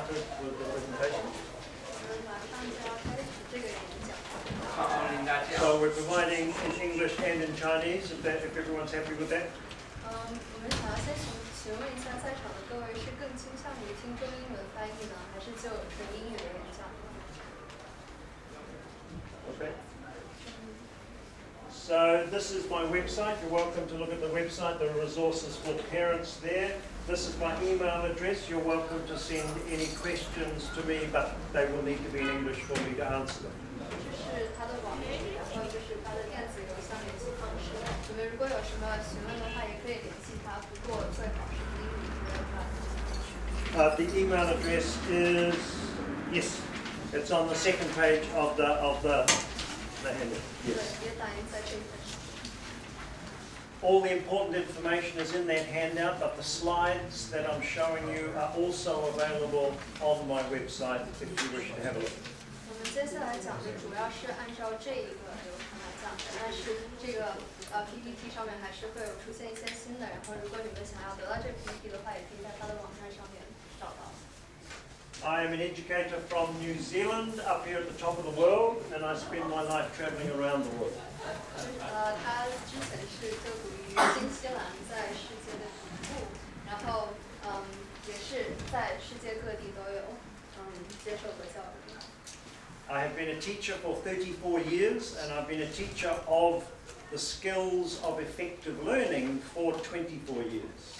started with the presentation. So we're providing in English and in Chinese, if everyone's happy with that. Okay. So this is my website. You're welcome to look at the website. There are resources for parents there. This is my email address. You're welcome to send any questions to me, but they will need to be in English for me to answer them. The email address is, yes, it's on the second page of the handout. Yes. All the important information is in that handout, but the slides that I'm showing you are also available on my website if you wish to have a look. I am an educator from New Zealand, up here at the top of the world, and I spend my life traveling around the world. I have been a teacher for 34 years, and I've been a teacher of the skills of effective learning for 24 years.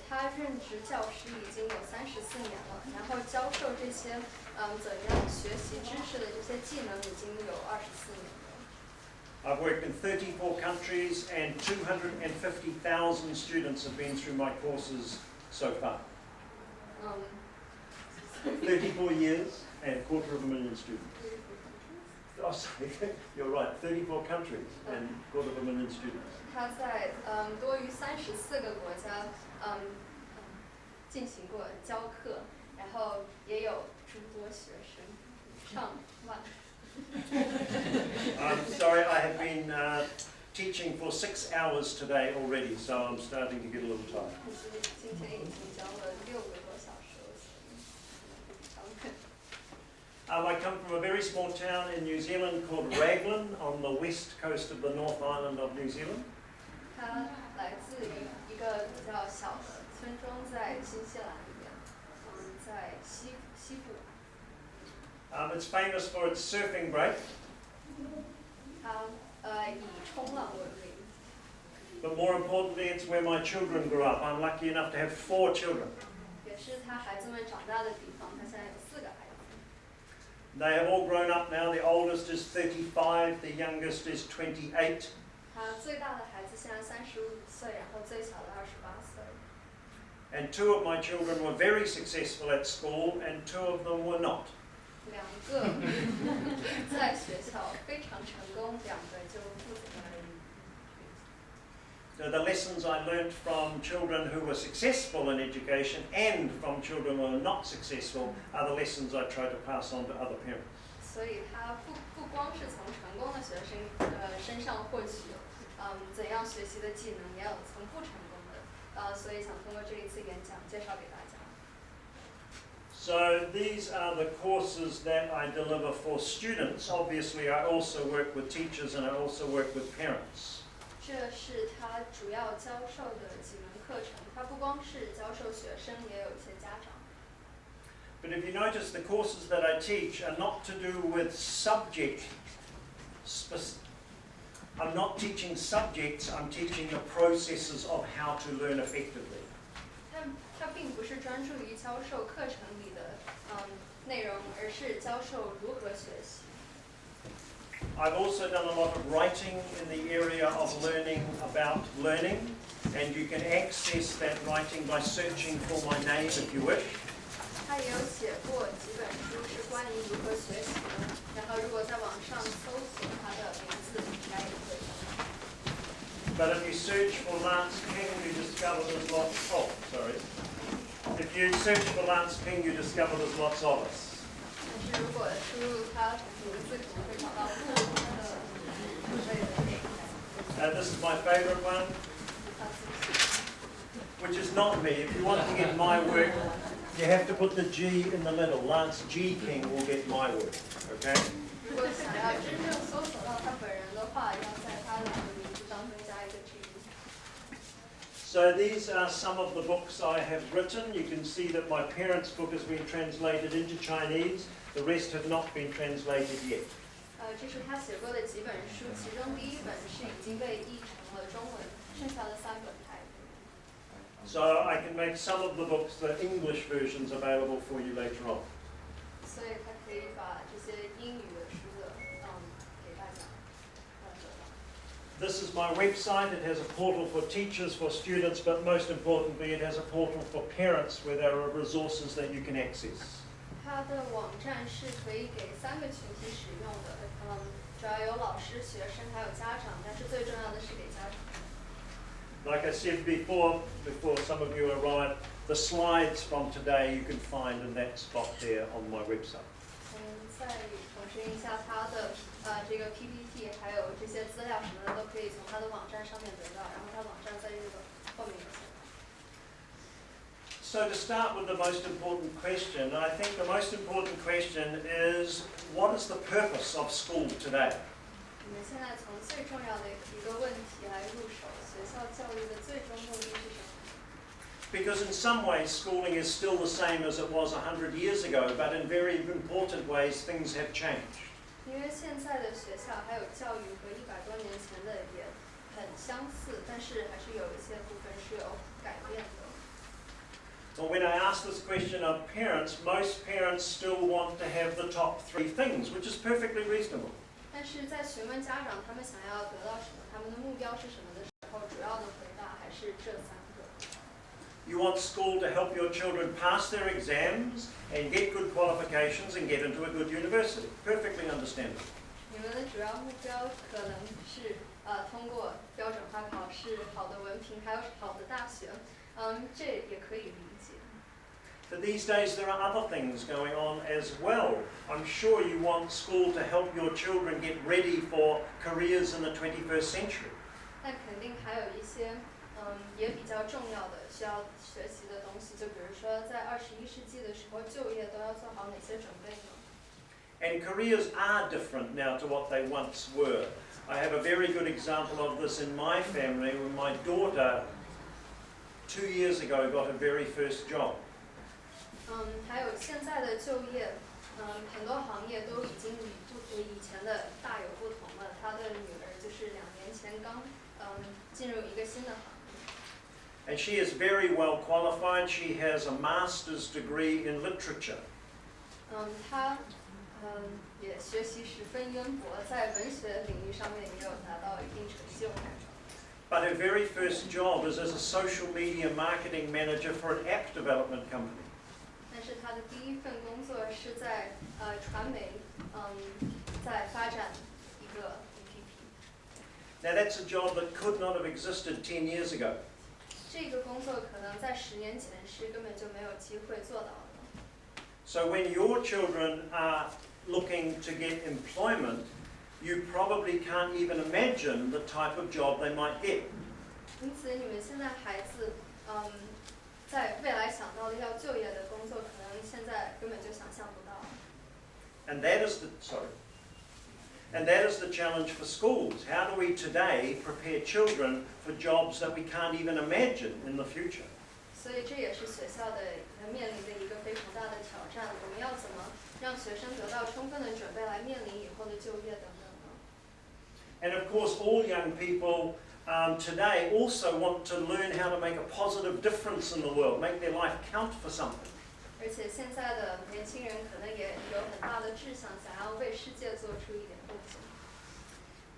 他任职教师已经有34年了，然后教授这些怎样学习知识的这些技能已经有24年了。I've worked in 34 countries and 250,000 students have been through my courses so far. 34 years and 250,000 students. Oh, sorry, you're right, 34 countries and 250,000 students. 他在多于34个国家进行过教课，然后也有诸多学生，上万。I'm sorry, I have been teaching for 6 hours today already, so I'm starting to get a little tired. 今天已经教了6个多小时了。I come from a very small town in New Zealand called Raglan on the west coast of the North Island of New Zealand. 他来自于一个比较小的村庄，在新西兰里面，在西部。It's famous for its surfing break. 它以冲浪闻名。But more importantly, it's where my children grew up. I'm lucky enough to have 4 children. 也是他孩子们长大的地方。他现在有4个孩子。They have all grown up now. The oldest is 35, the youngest is 28. 他最大的孩子现在35岁，然后最小的28岁。And 2 of my children were very successful at school, and 2 of them were not. 2个在学校非常成功，2个就不怎么。The lessons I learnt from children who were successful in education and from children who are not successful are the lessons I try to pass on to other parents. 所以他不光是从成功的学生身上获取怎样学习的技能，也有从不成功的所以想通过这一次演讲介绍给大家。So these are the courses that I deliver for students. Obviously, I also work with teachers and I also work with parents. 这是他主要教授的几门课程，他不光是教授学生，也有一些家长。But if you notice, the courses that I teach are not to do with subject. I'm not teaching subjects, I'm teaching the processes of how to learn effectively. 他并不是专注于教授课程里的内容，而是教授如何学习。I've also done a lot of writing in the area of learning about learning, and you can access that writing by searching for my name if you wish. 他也有写过几本书是关于如何学习的，然后如果在网上搜索他的名字，应该也会找到。But if you search for Lance King, you discover there's lots. Oh, sorry. If you search for Lance King, you discover there's lots of us. 但是如果输入他名字，可能会找到不同的类的。This is my favourite one, which is not me. If you want to get my work, You have to put the G in the middle. Lance G. King will get my word, okay? 如果想要真正搜索到他本人的话，要在他的名字当中加一个 G。 So these are some of the books I have written. You can see that my parents' book has been translated into Chinese. The rest have not been translated yet. 这是他写过的几本书，其中第一本是已经被译成了中文，剩下的3本还。 So I can make some of the books, the English versions, available for you later on. 所以他可以把这些英语的书的，给大家，得到。 This is my website. It has a portal for teachers, for students, but most importantly, it has a portal for parents where there are resources that you can access. 它的网站是可以给3个群体使用的，主要有老师、学生还有家长，但是最重要的是给家长。 Like I said before some of you arrived, the slides from today you can find in that spot there on my website. 再重申一下它的这个 PPT， 还有这些资料什么的都可以从它的网站上面得到，然后它网站在这个后面有写。 So to start with the most important question, I think the most important question is, what is the purpose of school today? 我们现在从最重要的一个问题来入手，学校教育的最终目的是什么？ Because in some ways schooling is still the same as it was 100 years ago, but in very important ways things have changed. 因为现在的学校还有教育和100多年前的也很相似，但是还是有一些部分是有改变的。 Well, when I ask this question of parents, most parents still want to have the top 3 things, which is perfectly reasonable. 但是在询问家长他们想要得到什么，他们的目标是什么的时候，主要的回答还是这3个。 You want school to help your children pass their exams and get good qualifications and get into a good university. Perfectly understandable. 你们的主要目标可能是通过标准化考试、好的文凭，还有好的大学，这也可以理解。 But these days there are other things going on as well. I'm sure you want school to help your children get ready for careers in the 21st century. 但肯定还有一些也比较重要的需要学习的东西，就比如说在21世纪的时候，就业都要做好哪些准备呢？ And careers are different now to what they once were. I have a very good example of this in my family when my daughter 2 years ago got her very first job. 还有现在的就业，很多行业都已经与以前的大有不同了。他的女儿就是2年前刚进入一个新的行业。 And she is very well qualified. She has a master's degree in literature. 她也学习十分渊博，在文学领域上面也有达到一定成就。 But her very first job is as a social media marketing manager for an app development company. 但是她的第一份工作是在传媒，在发展一个 APP。 Now that's a job that could not have existed 10 years ago. 这个工作可能在10年前是根本就没有机会做到的。 So when your children are looking to get employment, you probably can't even imagine the type of job they might get. 因此，你们现在孩子，在未来想到的要就业的工作，可能现在根本就想象不到。 And that is the challenge for schools. How do we today prepare children for jobs that we can't even imagine in the future? 所以这也是学校的面临的一个非常大的挑战。我们要怎么让学生得到充分的准备来面临以后的就业等等呢？ And of course, all young people today also want to learn how to make a positive difference in the world, make their life count for something. 而且现在的年轻人可能也有很大的志向，想要为世界做出一点贡献。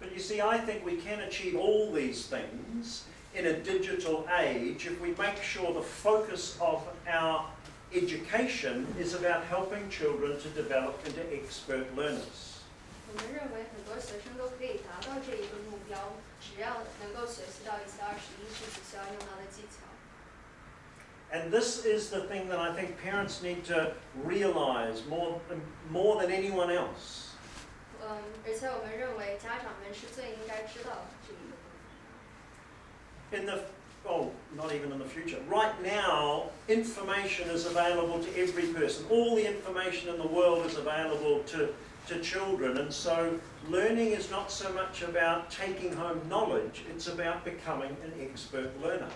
But you see, I think we can achieve all these things in a digital age if we make sure the focus of our education is about helping children to develop into expert learners. 我们认为很多学生都可以达到这一个目标，只要能够学习到一些21世纪需要用到的技巧。 And this is the thing that I think parents need to realize more than anyone else. 而且我们认为家长们是最应该知道这一个部分。oh, not even in the future. Right now, information is available to every person. All the information in the world is available to children, and so learning is not so much about taking home knowledge, it's about becoming an expert learner.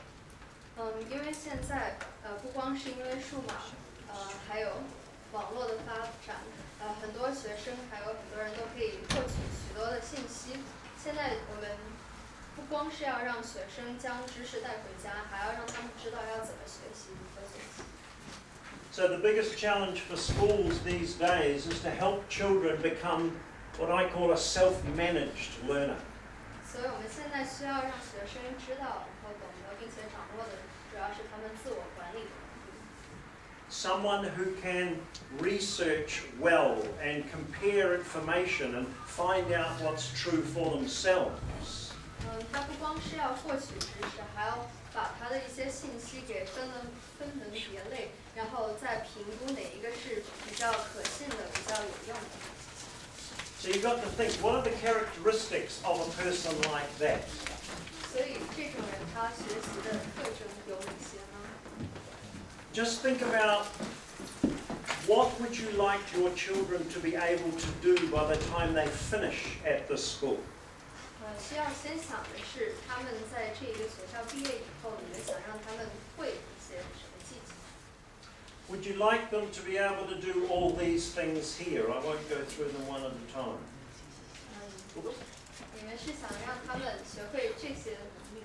因为现在不光是因为数码，还有网络的发展，很多学生还有很多人都可以获取许多的信息。现在我们不光是要让学生将知识带回家，还要让他们知道要怎么学习，如何学习。So the biggest challenge for schools these days is to help children become what I call a self-managed learner. 所以我们现在需要让学生知道，然后懂得并且掌握的，主要是他们自我管理的能力。Someone who can research well and compare information and find out what's true for themselves. 他不光是要获取知识，还要把他的一些信息给分门别类，然后再评估哪一个是比较可信的、比较有用的。So you've got to think, what are the characteristics of a person like that? 所以这种人他学习的特征有哪些呢？ Just think about what would you like your children to be able to do by the time they finish at this school? 需要先想的是，他们在这个学校毕业以后，你们想让他们会一些什么技巧？ Would you like them to be able to do all these things here? I won't go through them one at a time. 你们是想让他们学会这些能力？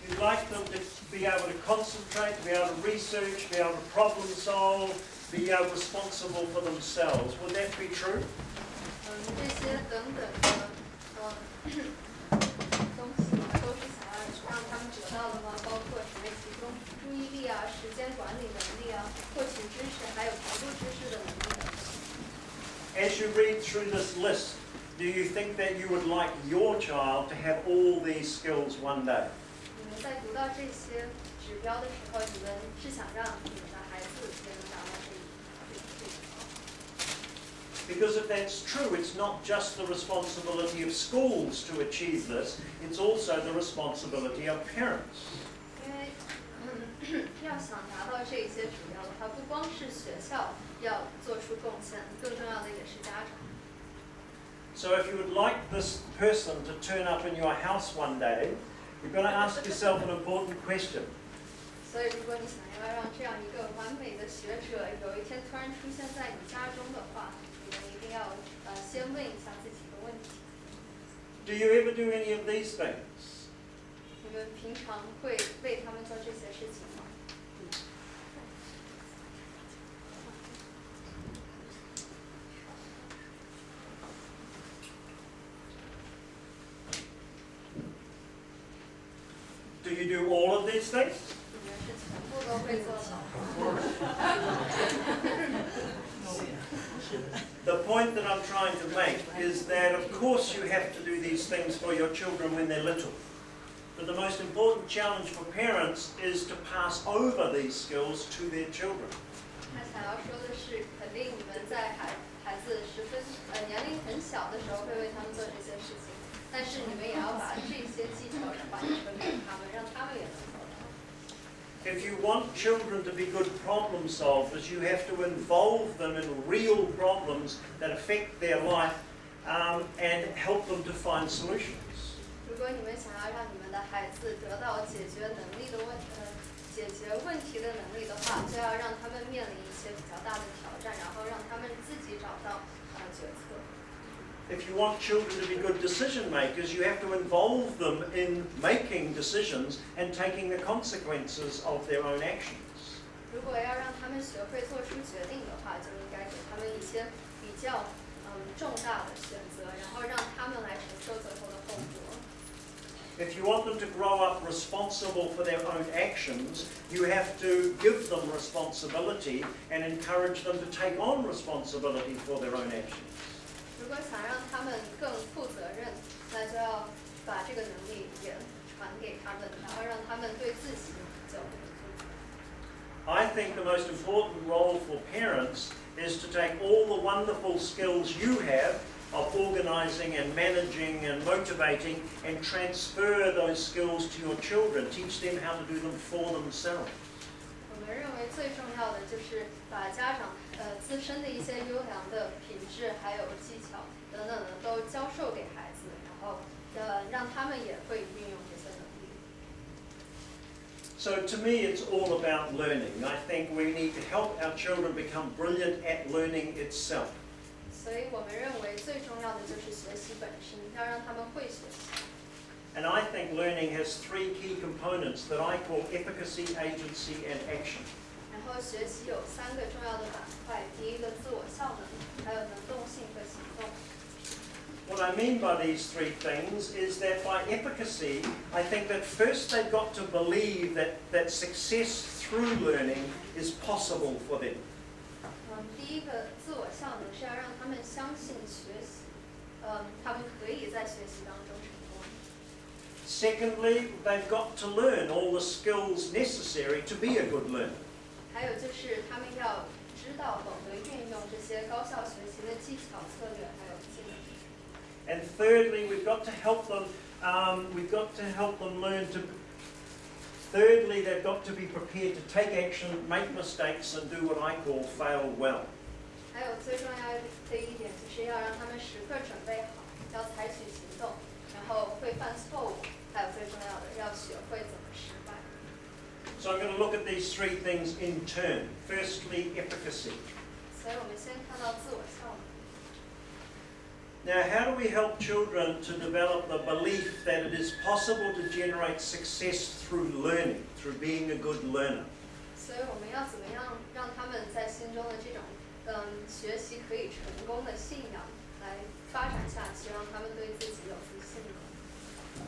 You'd like them to be able to concentrate, to be able to research, be able to problem solve, be responsible for themselves. Would that be true? 这些等等的东西都是想要让他们得到的吗？包括什么集中注意力啊、时间管理能力啊、获取知识，还有评估知识的能力等等。 As you read through this list, do you think that you would like your child to have all these skills one day? 你们在读到这些指标的时候，你们是想让你们的孩子也能达到这一条？ Because if that's true, it's not just the responsibility of schools to achieve this, it's also the responsibility of parents. 因为要想达到这些指标的话，不光是学校要做出贡献，更重要的也是家长。 So if you would like this person to turn up in your house one day, you've got to ask yourself an important question. 所以，如果你想要让这样一个完美的学者有一天突然出现在你家中的话，你们一定要先问一下自己的问题。 Do you ever do any of these things? 你们平常会为他们做这些事情吗？ Do you do all of these things? 你们是全部都会做的吗？ The point that I'm trying to make is that of course you have to do these things for your children when they're little. But the most important challenge for parents is to pass over these skills to their children. 他想要说的是，肯定你们在孩子年龄很小的时候会为他们做这些事情，但是你们也要把这些技巧传承给他们，让他们也能做到。 If you want children to be good problem solvers, you have to involve them in real problems that affect their life and help them to find solutions. 如果你们想要让你们的孩子得到解决问题的能力的话，就要让他们面临一些比较大的挑战，然后让他们自己找到决策。 If you want children to be good decision makers, you have to involve them in making decisions and taking the consequences of their own actions. 如果要让他们学会做出决定的话，就应该给他们一些比较重大的选择，然后让他们来承受最后的后果。 If you want them to grow up responsible for their own actions, you have to give them responsibility and encourage them to take on responsibility for their own actions. 如果想让他们更负责任，那就要把这个能力也传给他们，然后让他们对自己就负责。 I think the most important role for parents is to take all the wonderful skills you have of organising and managing and motivating and transfer those skills to your children. Teach them how to do them for themselves. 我们认为最重要的就是把家长自身的一些优良的品质还有技巧等等的都教授给孩子，然后让他们也会运用这些能力。So to me it's all about learning. I think we need to help our children become brilliant at learning itself. 所以我们认为最重要的就是学习本身，要让他们会学习。And I think learning has three key components that I call efficacy, agency and action. 然后学习有3个重要的板块，第一个自我效能，还有能动性和行动。What I mean by these three things is that by efficacy, I think that first they've got to believe that success through learning is possible for them. 第一个自我效能是要让他们相信学习，他们可以在学习当中成功。Secondly, they've got to learn all the skills necessary to be a good learner. 还有就是他们要知道懂得运用这些高效学习的技巧、策略还有技能。And thirdly, we've got to help them learn to. Thirdly, they've got to be prepared to take action, make mistakes, and do what I call fail well. 还有最重要的一点就是要让他们时刻准备好，要采取行动，然后会犯错误，还有最重要的要学会怎么失败。So I'm going to look at these three things in turn. Firstly, efficacy. 所以我们先看到自我效能。Now, how do we help children to develop the belief that it is possible to generate success through learning, through being a good learner? 所以我们要怎么样让他们在心中的这种学习可以成功的信仰来发展下去，让他们对自己有自信呢？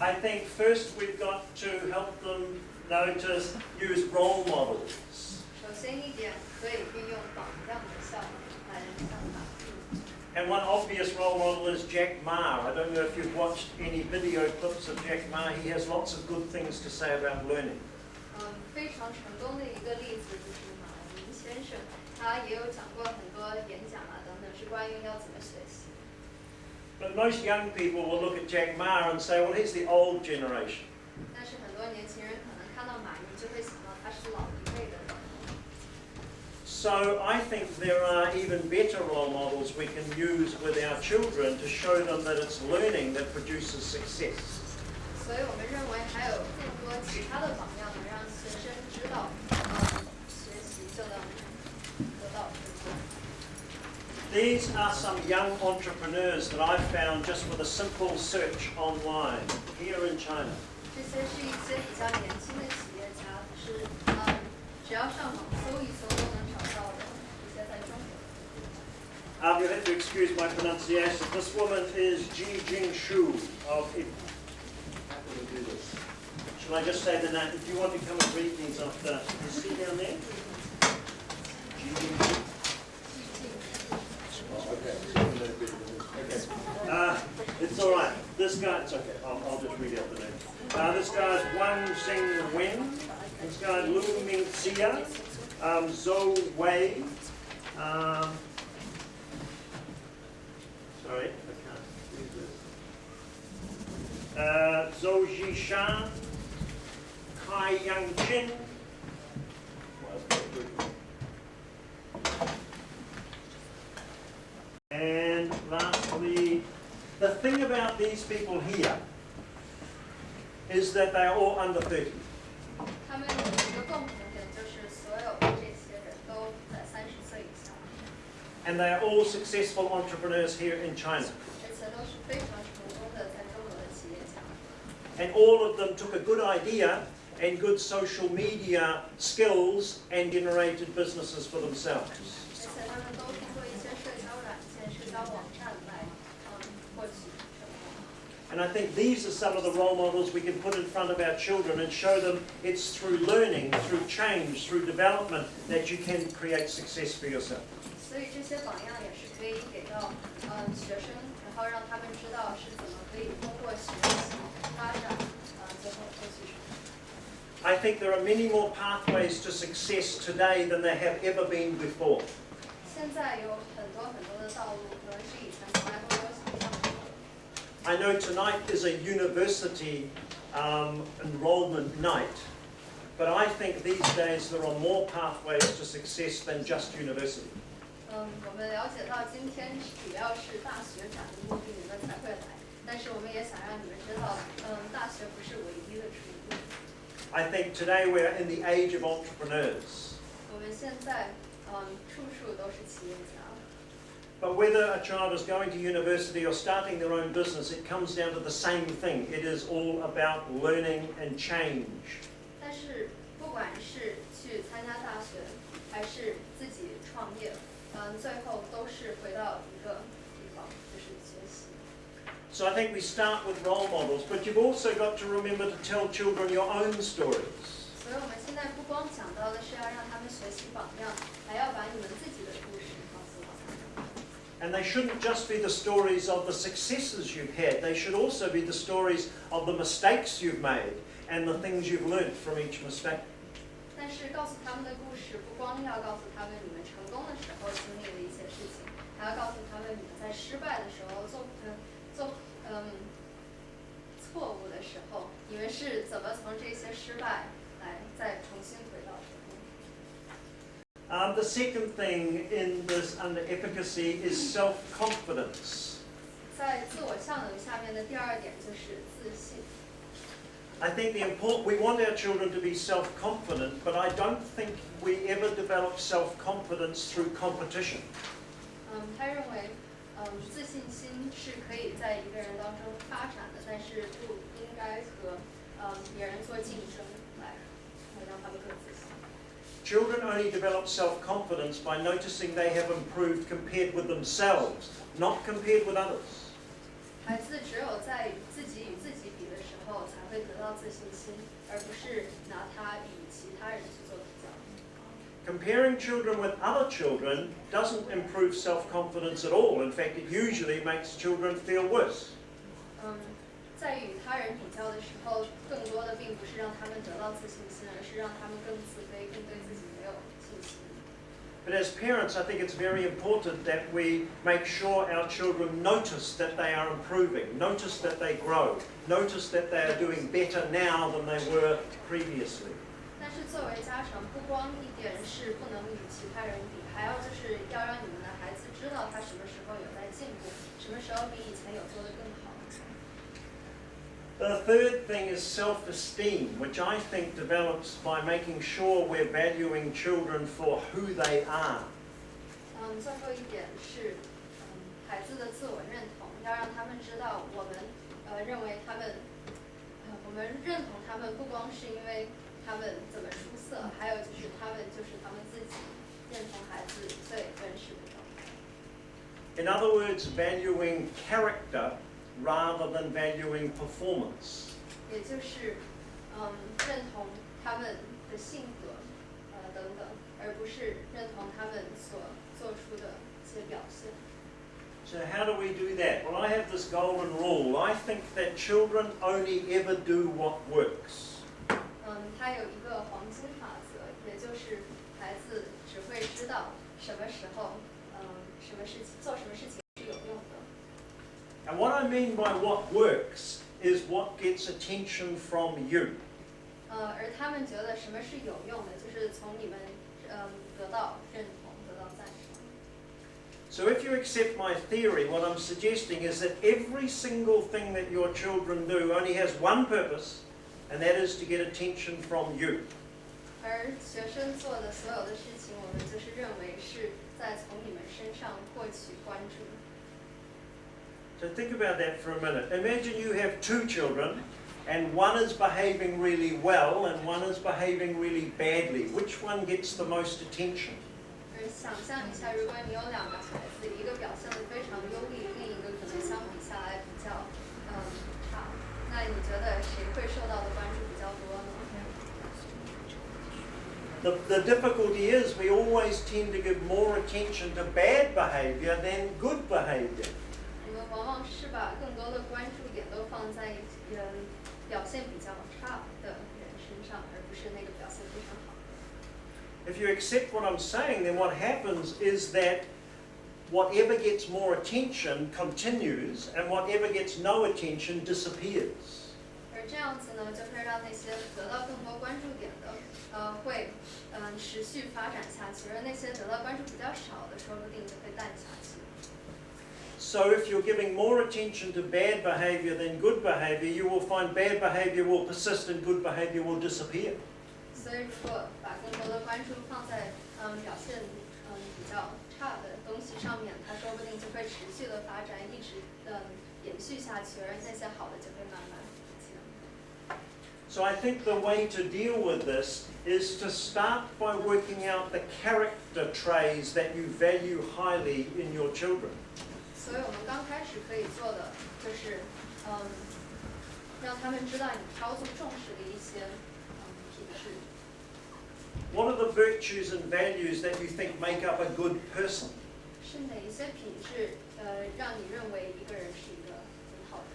I think first we've got to help them to use role models. 首先一点可以运用榜样的效应来向他。And one obvious role model is Jack Ma. I don't know if you've watched any video clips of Jack Ma. He has lots of good things to say about learning. 非常成功的一个例子就是马云先生，他也有讲过很多演讲啊等等，是关于要怎么学习。But most young people will look at Jack Ma and say, well, he's the old generation. 但是很多年轻人可能看到马云就会想到他是老一辈的人。So I think there are even better role models we can use with our children to show them that it's learning that produces success. 所以我们认为还有更多其他的榜样，能让学生知道，学习就能得到成功。These are some young entrepreneurs that I've found just with a simple search online here in China. 这些是一些比较年轻的企业家，是只要上网搜一搜都能找到的一些在中国。You'll have to excuse my pronunciation. This woman is Ji Jingshu of. How can we do this? Shall I just say the name? Do you want to come and read these off the? You see down there? Ji Jingshu. It's all right. This guy, it's okay. I'll just read out the name. This guy's Wang Xing Wen. This guy's Lu Mingxia. Zhou Wei. Sorry, I can't read this. Zhou Jishan. Kai Yang Jin. And lastly, the thing about these people here is that they are all under 30. 他们有一个共同点，就是所有这些人都在30岁以下， And they are all successful entrepreneurs here in China. 而且都是非常成功的在中国的企业家。 And all of them took a good idea and good social media skills and generated businesses for themselves. 而且他们都通过一些社交软件、社交网站来获取成功。 And I think these are some of the role models we can put in front of our children and show them it's through learning, through change, through development that you can create success for yourself. 所以这些榜样也是可以给到学生，然后让他们知道是怎么可以通过学习发展最后获取成功。 I think there are many more pathways to success today than there have ever been before. 现在有很多的道路，可能是以前从来都没有想象。I know tonight is a university enrollment night, but I think these days there are more pathways to success than just university. 我们了解到今天主要是大学展的目的，你们才会来。但是我们也想让你们知道，大学不是唯一的出路。I think today we're in the age of entrepreneurs. 我们现在，处处都是企业家。But whether a child is going to university or starting their own business, it comes down to the same thing. It is all about learning and change. 但是不管是去参加大学，还是自己创业，最后都是回到一个地方，就是学习。So I think we start with role models, but you've also got to remember to tell children your own stories. 所以我们现在不光讲到的是要让他们学习榜样，还要把你们自己的故事告诉他们。And they shouldn't just be the stories of the successes you've had. They should also be the stories of the mistakes you've made and the things you've learned from each mistake. 但是告诉他们的故事，不光要告诉他们你们成功的时候经历的一些事情，还要告诉他们你们在失败的时候做错误的时候，你们是怎么从这些失败来再重新回到成功。The second thing in this under efficacy is self-confidence. 在自我效能下面的第二点就是自信。I think we want our children to be self-confident, but I don't think we ever develop self-confidence through competition. 他认为，自信心是可以在一个人当中发展的，但是不应该和别人做竞争来让他们更自信。Children only develop self-confidence by noticing they have improved compared with themselves, not compared with others. 孩子只有在自己与自己比的时候，才会得到自信心，而不是拿它与其他人去做比较。Comparing children with other children doesn't improve self-confidence at all. In fact, it usually makes children feel worse. 在与他人比较的时候，更多的并不是让他们得到自信心，而是让他们更自卑，更对自己没有信心。But as parents, I think it's very important that we make sure our children notice that they are improving, notice that they grow, notice that they are doing better now than they were previously. 但是作为家长，不光一点是不能与其他人比，还要就是要让你们的孩子知道他什么时候有在进步，什么时候比以前有做得更好。The third thing is self-esteem, which I think develops by making sure we're valuing children for who they are. 最后一点是，孩子的自我认同，要让他们知道我们认为他们，我们认同他们不光是因为他们怎么出色，还有就是他们就是他们自己认同孩子最真实的状态。In other words, valuing character rather than valuing performance. 也就是认同他们的性格等等，而不是认同他们所做出的一些表现。So how do we do that? Well, I have this golden rule. I think that children only ever do what works. 它有一个黄金法则，也就是孩子只会知道什么时候，什么事情做什么事情是有用的。And what I mean by what works is what gets attention from you. 而他们觉得什么是有用的，就是从你们得到认同，得到赞赏。So if you accept my theory, what I'm suggesting is that every single thing that your children do only has one purpose, and that is to get attention from you. 而学生做的所有的事情，我们就是认为是在从你们身上获取关注。So think about that for a minute. Imagine you have two children, and one is behaving really well and one is behaving really badly. Which one gets the most attention? 而想象一下，如果你有两个孩子，一个表现得非常优异，另一个可能相比下来比较差，那你觉得谁会受到的关注比较多呢？ The difficulty is we always tend to give more attention to bad behavior than good behavior. 我们往往是把更多的关注点都放在表现比较差的人身上，而不是那个表现非常好的。If you accept what I'm saying, then what happens is that whatever gets more attention continues, and whatever gets no attention disappears. 而这样子呢，就会让那些得到更多关注点的，会持续发展下去，而那些得到关注比较少的，说不定就会淡下去。So if you're giving more attention to bad behavior than good behavior, you will find bad behavior will persist and good behavior will disappear. 所以，如果把更多的关注放在表现比较差的东西上面，它说不定就会持续的发展，一直延续下去，而那些好的就会慢慢不见。So I think the way to deal with this is to start by working out the character traits that you value highly in your children. 所以我们刚开始可以做的就是，让他们知道你稍纵重视的一些品质。What are the virtues and values that you think make up a good person? 是哪一些品质让你认为一个人是一个很好的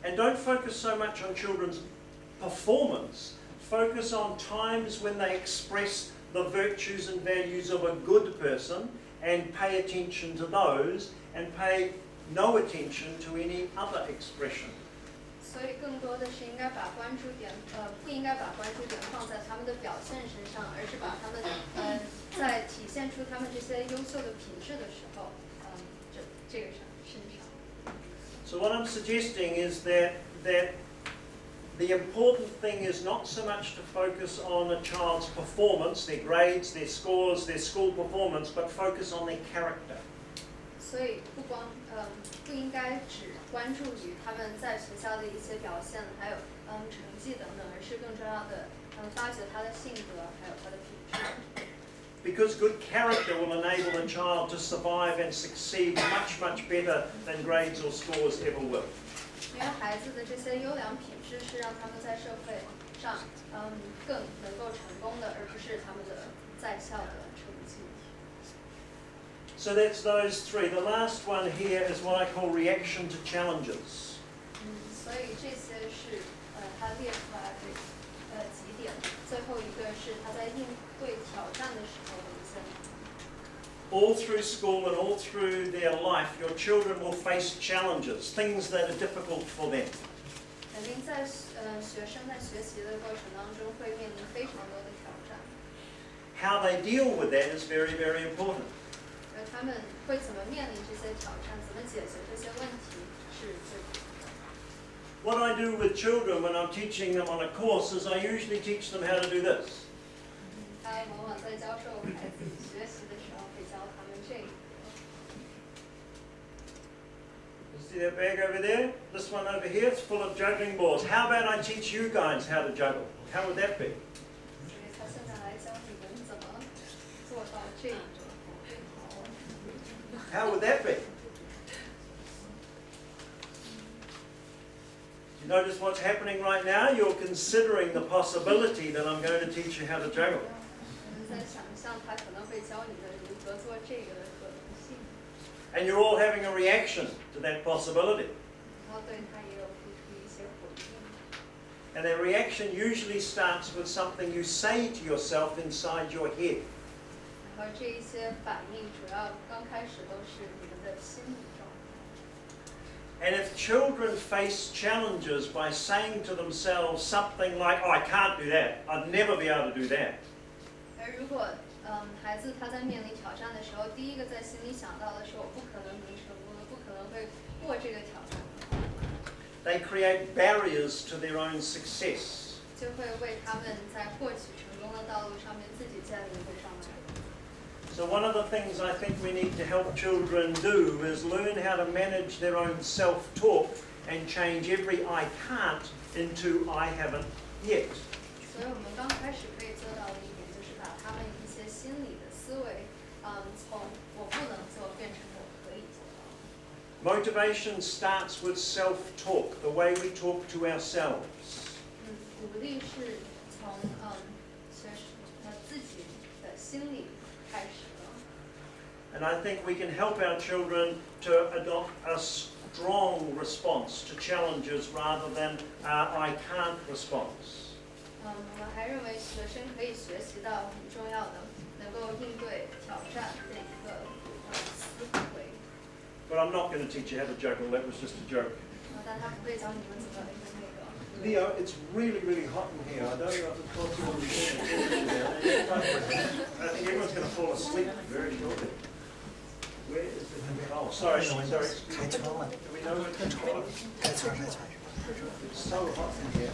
人？ And don't focus so much on children's performance. Focus on times when they express the virtues and values of a good person and pay attention to those and pay no attention to any other expression. 所以更多的是应该把关注点，不应该把关注点放在他们的表现身上，而是把他们在体现出他们这些优秀的品质的时候，这个身上。So what I'm suggesting is that the important thing is not so much to focus on a child's performance, their grades, their scores, their school performance, but focus on their character. 所以不应该只关注于他们在学校的一些表现，还有成绩等等，而是更重要的发掘他的性格，还有他的品质。Because good character will enable the child to survive and succeed much, much better than grades or scores ever will. 因为孩子的这些优良品质是让他们在社会上更能够成功的，而不是他们的在校的成绩。So that's those three. The last one here is what I call reaction to challenges. 所以这些是他列出来的几点。最后一个是他在应对挑战的时候的一些。All through school and all through their life, your children will face challenges, things that are difficult for them. 肯定在学生在学习的过程当中会面临非常多的挑战。How they deal with that is very, very important. 他们会怎么面临这些挑战，怎么解决这些问题是最重要的。What I do with children when I'm teaching them on a course is I usually teach them how to do this. 他往往在教授孩子学习的时候会教他们这个。See that bag over there? This one over here, it's full of juggling balls. How about I teach you guys how to juggle? How would that be? 所以他现在来教你们怎么做到这种。How would that be? You notice what's happening right now? You're considering the possibility that I'm going to teach you how to juggle. 在想象他可能会教你们如何做这个的可能性。And you're all having a reaction to that possibility. 然后对他也有付出一些回应。And that reaction usually starts with something you say to yourself inside your head. 然后这一些反应主要刚开始都是你们的心理状态。And if children face challenges by saying to themselves something like, "Oh, I can't do that. I'd never be able to do that." 而如果孩子他在面临挑战的时候，第一个在心里想到的是我不可能能成功的，不可能会过这个挑战。They create barriers to their own success. 就会为他们在获取成功的道路上面自己建立一个障碍。So one of the things I think we need to help children do is learn how to manage their own self-talk and change every "I can't" into "I haven't yet." 所以我们刚开始可以做到的一点，就是把他们一些心理的思维，从我不能做变成我可以做到。Motivation starts with self-talk, the way we talk to ourselves. 鼓励是从自己的心理开始的。And I think we can help our children to adopt a strong response to challenges rather than "I can't" response. 我们还认为学生可以学习到很重要的，能够应对挑战的一个思 I'm not going to teach you how to juggle. That was just a joke. 但他不会教你们怎么那个。 Leo, it's really, really hot in here. I don't know if it's possible to I think everyone's going to fall asleep very shortly. Where is the... Oh, sorry, sorry. Do we know where the toilet is? It's so hot in here.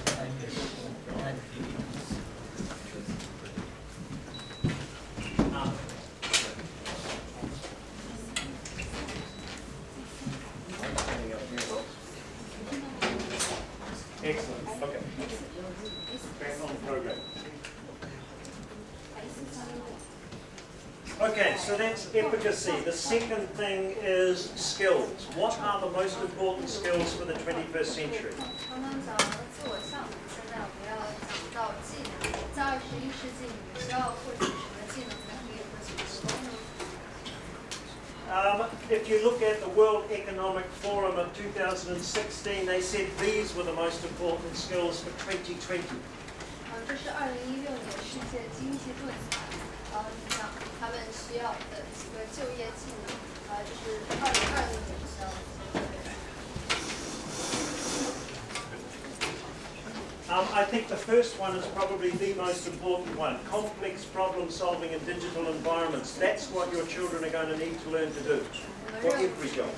Excellent. Okay. Back on the program. Okay, so that's efficacy. The second thing is skills. What are the most important skills for the 21st century? 刚刚讲了自我效能，现在我们要讲到技能。在21世纪，你需要获取什么技能才可以获取成功呢？ If you look at the World Economic Forum of 2016, they said these were the most important skills for 2020. 这是2016年世界经济论坛，讲他们需要的几个就业技能，这是2020年需要的。I think the first one is probably the most important one. Complex problem solving in digital environments. That's what your children are going to need to learn to do for every job.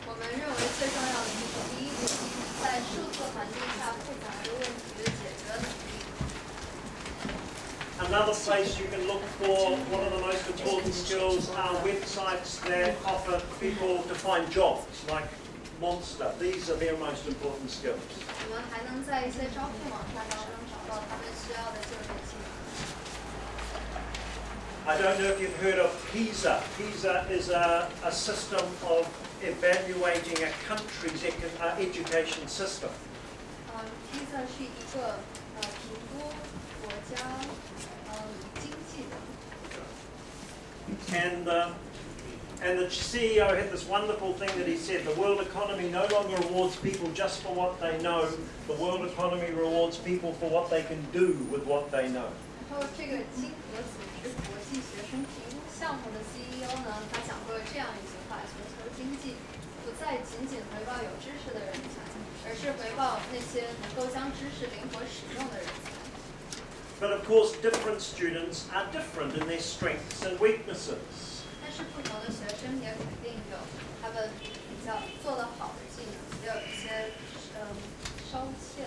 我们认为最重要的就是第一点，在数字环境下复杂的问题的解决能力。 Another place you can look for one of the most important skills are websites that offer people to find jobs, like Monster. These are their most important skills. 我们还能在一些招聘网站当中找到他们需要的就业技能。 I don't know if you've heard of PISA. PISA is a system of evaluating a country's education system. PISA 是一个评估国家经济的。And the CEO had this wonderful thing that he said, the world economy no longer rewards people just for what they know, the world economy rewards people for what they can do with what they know. 然后这个经合组织国际学生评估项目的 CEO 呢，他讲过这样一句话：全球经济不再仅仅回报有知识的人才，而是回报那些能够将知识灵活使用的人才。 But of course, different students are different in their strengths and weaknesses. 但是不同的学生也肯定有他们比较做得好的技能，也有一些稍欠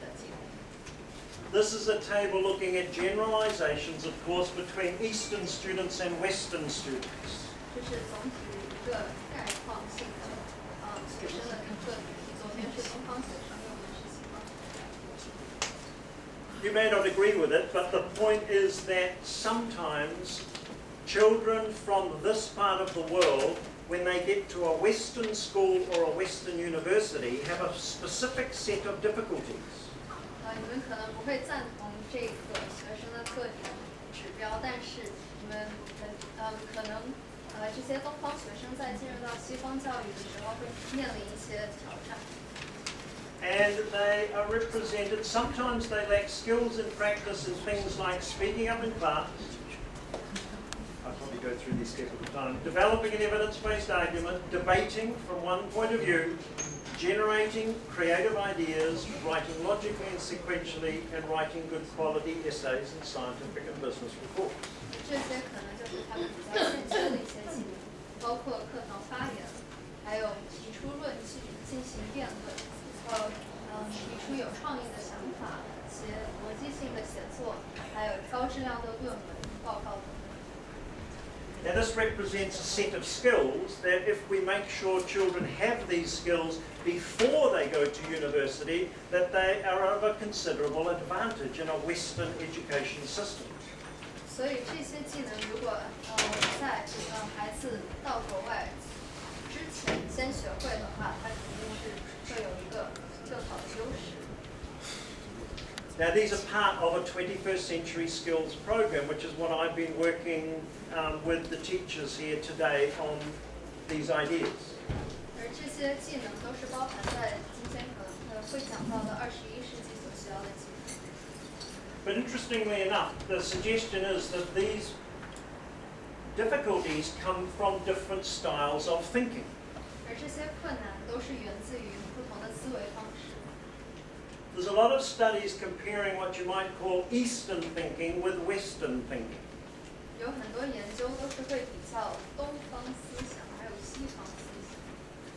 的技能。 This is a table looking at generalizations, of course, between Eastern students and Western students. 这是总体一个概况性的学生的一个比，左边是东方学生，右边是西方学生。 You may not agree with it, but the point is that sometimes children from this part of the world, when they get to a Western school or a Western university, have a specific set of difficulties. 你们可能不会赞同这个学生的特点指标，但是你们可能这些东方学生在进入到西方教育的时候会面临一些挑战。 And they are represented, sometimes they lack skills and practice in things like speaking up in class. I'll probably go through these steps at a time. Developing an evidence-based argument, debating from one point of view, generating creative ideas, writing logically and sequentially, and writing good quality essays and scientific and business reports. 这些可能就是他们比较欠缺的一些技能，包括课堂发言，还有提出论据、进行辩论，提出有创意的想法、写逻辑性的写作，还有高质量的论文、报告等等。 Now this represents a set of skills that if we make sure children have these skills before they go to university, that they are of a considerable advantage in a Western education system. 所以这些技能，如果在孩子到国外之前先学会的话，他肯定是会有一个更好的优势。 Now these are part of a 21st century skills program, which is what I've been working with the teachers here today on these ideas. 而这些技能都是包含在今天可能会讲到的21世纪所需要的技能。 But interestingly enough, the suggestion is that these difficulties come from different styles of thinking. 而这些困难都是源自于不同的思维方式。 There's a lot of studies comparing what you might call Eastern thinking with Western thinking. 有很多研究都是会比较东方思想还有西方思想。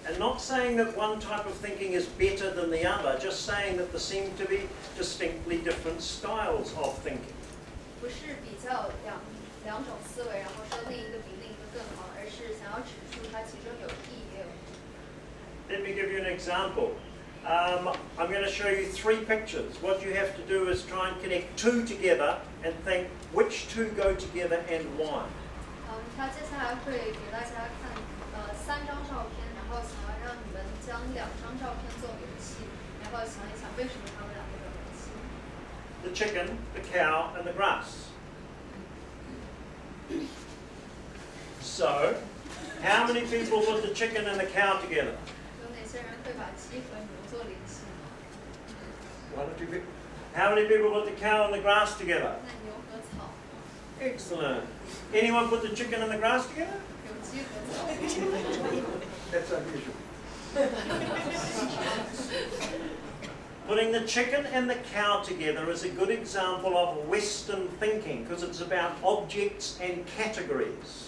And not saying that one type of thinking is better than the other, just saying that there seem to be distinctly different styles of thinking. 不是比较两种思维，然后说另一个比另一个更好，而是想要指出它其中有益也有弊。 Let me give you an example. I'm going to show you 3 pictures. What you have to do is try and connect 2 together and think which 2 go together and why. 他接下来会给大家看3张照片，然后想要让你们将2张照片做联系，然后想一想为什么他们两个有联系。 The chicken, the cow, and the grass. So, how many people put the chicken and the cow together? 有哪些人会把鸡和牛做联系？ 1 or 2 people. How many people put the cow and the grass together? 那牛和草， Excellent. Anyone put the chicken and the grass together? 有鸡和草。 That's unusual. Putting the chicken and the cow together is a good example of Western thinking because it's about objects and categories.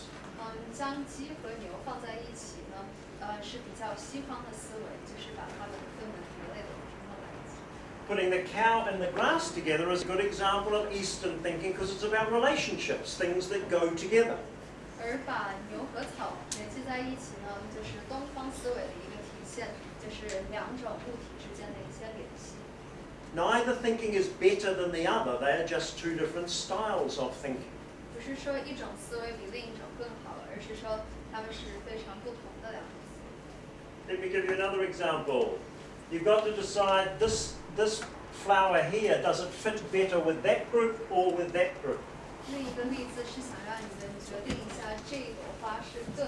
将鸡和牛放在一起呢，是比较西方的思维，就是把它们分门别类的放在一起。 Putting the cow and the grass together is a good example of Eastern thinking because it's about relationships, things that go together. 而把牛和草联系在一起呢，就是东方思维的一个体现，就是两种物体之间的一些联系。 Neither thinking is better than the other, they are just 2 different styles of thinking. 不是说一种思维比另一种更好，而是说它们是非常不同的两种思维。 Let me give you another example. You've got to decide this flower here, does it fit better with that group or with that group? 另一个例子是想让你们决定一下这一朵花是更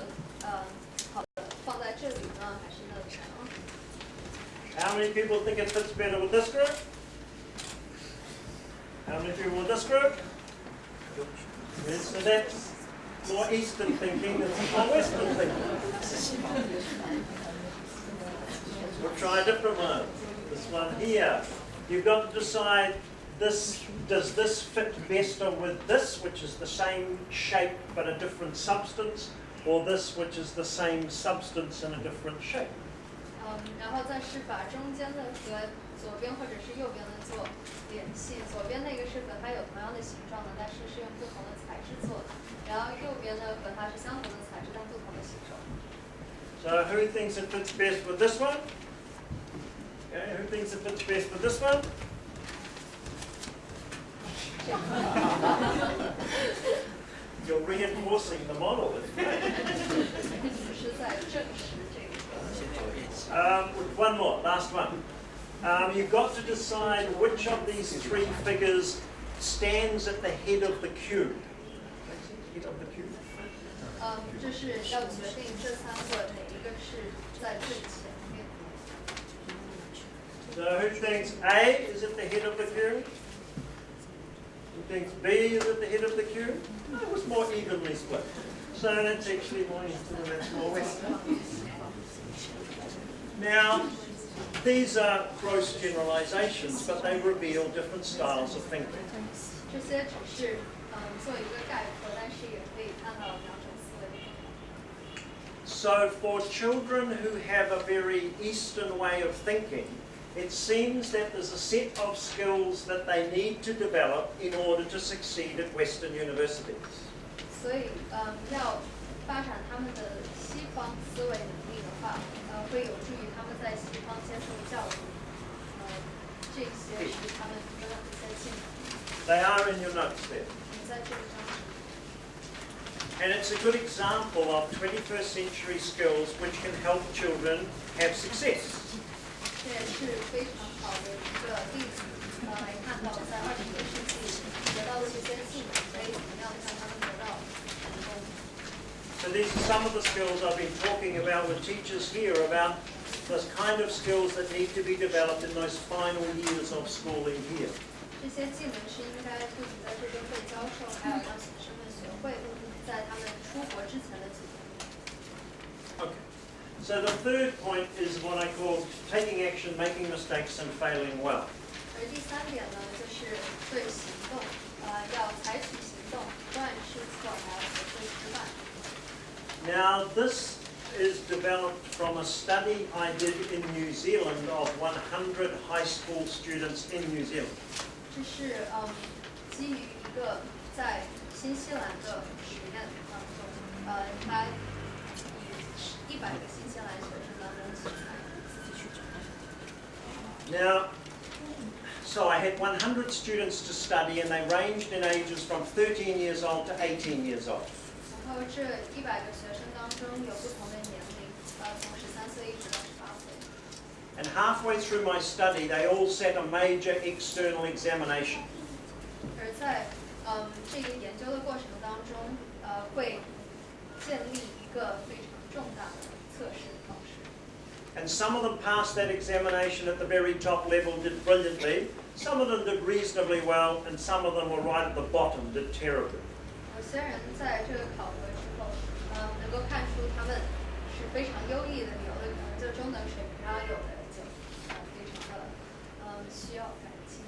好的放在这里呢，还是那里呢？ How many people think it fits better with this group? How many people with this group? Yes, so that's more Eastern thinking than more Western thinking. We'll try a different one. This one here. You've got to decide does this fit better with this, which is the same shape but a different substance, or this, which is the same substance in a different shape? 然后再是把中间的和左边或者是右边的做联系，左边那个是和它有同样的形状的，但是是用不同的材质做的，然后右边呢和它是相同的材质但不同的形状。 So who thinks it fits best with this one? Okay, who thinks it fits best with this one? You're reinforcing the model. It's great. 是在证实这个。 One more, last one. You've got to decide which of these 3 figures stands at the head of the cube. Head of the cube. 这是要决定这3个哪一个是在最前面。 So who thinks A is at the head of the cube? Who thinks B is at the head of the cube? No, it was more evenly split. So that's actually more Eastern and that's more Western. Now, these are gross generalizations, but they reveal different styles of thinking. 这些只是做一个概括，但是也可以看到两种思维的不同。 So for children who have a very Eastern way of thinking, it seems that there's a set of skills that they need to develop in order to succeed at Western universities. 所以要发展他们的西方思维能力的话，会有助于他们在西方接受教育。这些是他们的一些技能。 They are in your notes there. 你在这个章节。 And it's a good example of 21st century skills which can help children have success. 这也是非常好的一个例子，来看到在21世纪得到的这些技能可以怎么样让他们得到成功。 So these are some of the skills I've been talking about with teachers here about the kind of skills that need to be developed in those final years of schooling here. 这些技能是应该不仅在这边被教授，还要让学生们学会，在他们初 So the third point is what I call taking action, making mistakes and failing well. 而第三点呢，就是对行动，要采取行动，不断试错，还要学会失败。Now this is developed from a study I did in New Zealand of 100 high school students in New Zealand. 这是基于一个在新西兰的实验当中，他以100个新西兰学生当中取材。Now, so I had 100 students to study and they ranged in ages from 13 years old to 18 years old. 然后这100个学生当中有不同的年龄，从13岁一直到18岁。And halfway through my study, they all sat a major external examination. 而在这个研究的过程当中，会建立一个非常重大的测试考试。And some of them passed that examination at the very top level, did brilliantly. Some of them did reasonably well, and some of them were right at the bottom, did terribly. 有些人在这个考核之后，能够看出他们是非常优异的，有的可能就中等水平啊，有的就非常的需要改进。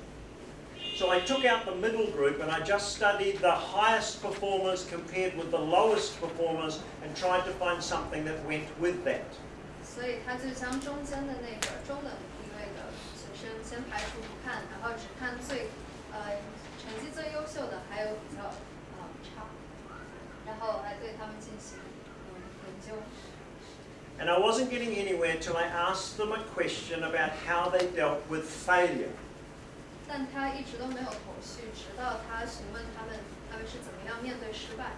So I took out the middle group and I just studied the highest performers compared with the lowest performers and tried to find something that went with that. 所以他就将中间的那个中等地位的学生先排除不看，然后只看成绩最优秀的，还有比较差，然后来对他们进行研究。And I wasn't getting anywhere till I asked them a question about how they dealt with failure. 但他一直都没有头绪，直到他询问他们是怎么样面对失败。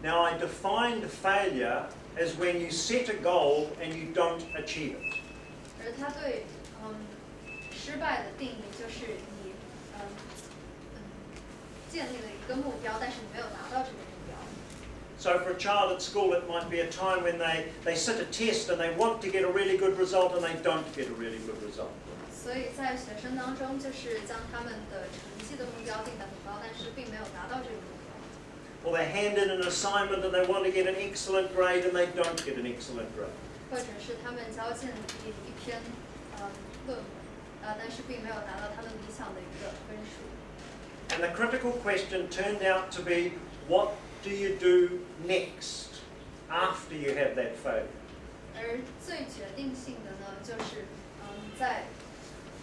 Now I defined failure as when you set a goal and you don't achieve it. 而他对失败的定义就是你建立了一个目标，但是你没有达到这个目标。So for a child at school, it might be a time when they sit a test and they want to get a really good result and they don't get a really good result. 所以在学生当中，就是将他们的成绩的目标定得很高，但是并没有达到这个目标。Or they hand in an assignment and they want to get an excellent grade and they don't get an excellent grade. 或者是他们交进一篇论文，但是并没有达到他们理想的一个分数。And the critical question turned out to be, what do you do next after you have that failure? 而最决定性的呢，就是在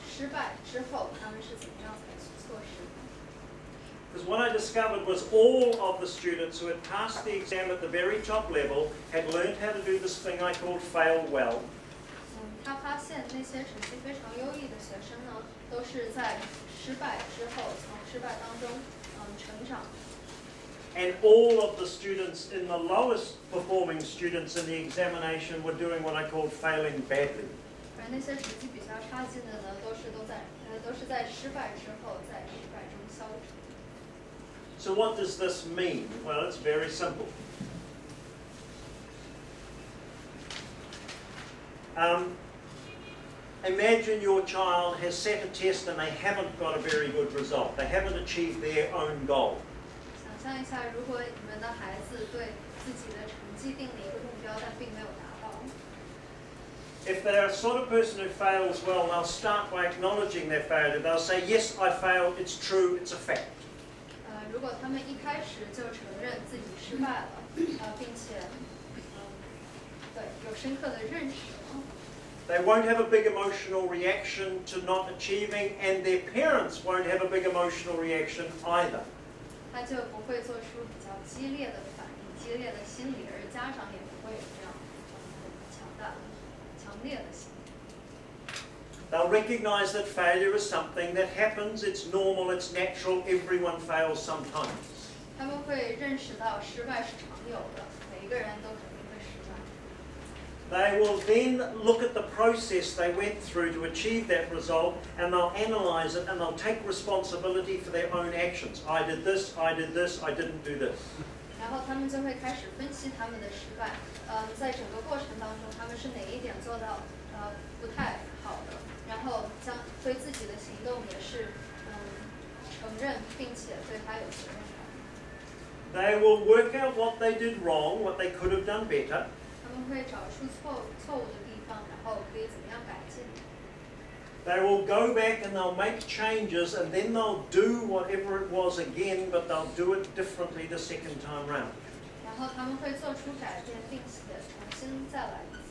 失败之后，他们是怎么样采取措施的？ Because what I discovered was all of the students who had passed the exam at the very top level had learned how to do this thing I called fail well. 他发现那些成绩非常优异的学生呢，都是在失败之后，从失败当中成长。And all of the students in the lowest performing students in the examination were doing what I called failing badly. 而那些成绩比较差劲的呢，都是在失败之后，在失败中消沉。So what does this mean? Well, it's very simple. Imagine your child has set a test and they haven't got a very good result. They haven't achieved their own goal. 想象一下，如果你们的孩子对自己的成绩定了一个目标，但并没有达到。If they're a sort of person who fails well, they'll start by acknowledging their failure. They'll say, yes, I failed, it's true, it's a fact. 如果他们一开始就承认自己失败了，并且有深刻的认识。 They won't have a big emotional reaction to not achieving, and their parents won't have a big emotional reaction either. 他就不会做出比较激烈的反应、激烈的心理，而家长也不会有这样强烈的心理。 They'll recognize that failure is something that happens, it's normal, it's natural, everyone fails sometimes. 他们会认识到失败是常有的，每一个人都肯定会失败。 They will then look at the process they went through to achieve that result, and they'll analyze it and they'll take responsibility for their own actions. I did this, I didn't do this. 然后他们就会开始分析他们的失败，在整个过程当中，他们是哪一点做到不太好的，然后将对自己的行动也是承认，并且对他有责任感。 They will work out what they did wrong, what they could have done better. 他们会找出错误的地方，然后可以怎么样改进。They will go back and they'll make changes and then they'll do whatever it was again, but they'll do it differently the second time round. 然后他们会做出改变，并且重新再来一次。